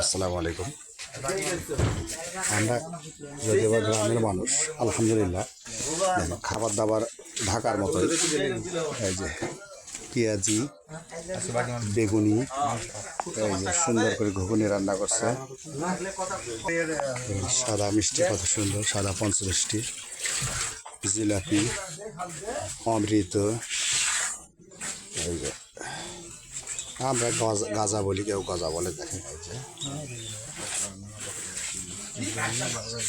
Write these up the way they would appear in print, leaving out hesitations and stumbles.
আসসালামু আলাইকুম। আমরা যদিও বা গ্রামের মানুষ, আলহামদুলিল্লাহ খাবার দাবার ঢাকার মতো। এই যে পেঁয়াজি, বেগুনি, এই যে সুন্দর করে ঘুগনি রান্না করছে। সাদা মিষ্টি কত সুন্দর, সাদা পঞ্চমিষ্টি, জিলাপি, অমৃত, এই যে আমরা গাজা বলি, কেউ গজা বলে। দেখেন এই যে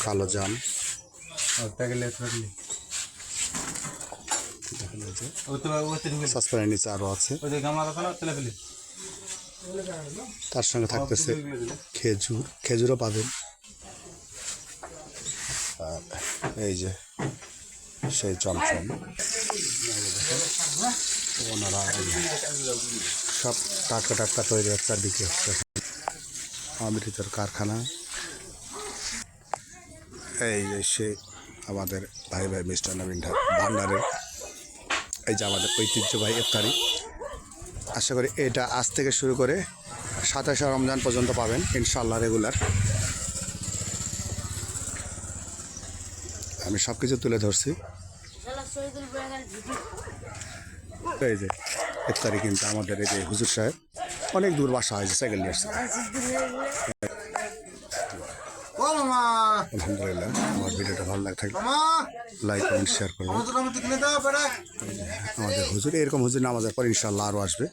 কালো জাম, সসপ্যানের নিচে আরো আছে। তার সঙ্গে থাকতেছে খেজুর, খেজুরও পাবেন। আর এই যে সেই চমচম, ওনারা সব টাটকা টাটকা তৈরি হচ্ছে আর বিক্রি হচ্ছে। অমৃতর কারখানা। এই যে সে আমাদের ভাই ভাই মিষ্টান্ন ভান্ডারের, এই যে আমাদের ঐতিহ্যবাহী ইফতারি। আশা করি এটা আজ থেকে শুরু করে 27শে রমজান পর্যন্ত পাবেন ইনশাআল্লাহ রেগুলার। আমি সব কিছু তুলে ধরছি। এই যে ইফতারি কিন্তু আমাদের এই যে হুজুর সাহেব অনেক দূর বাসা হয়েছে, সাইকেল নিয়ে আসছে। আলহামদুলিল্লাহ, আমার ভিডিওটা ভালো লাগে থাকলে লাইক কমেন্ট শেয়ার করবেন। আমাদের হুজুর, এরকম হুজুর নামাজের পর ইনশাআল্লাহ আরও আসবে।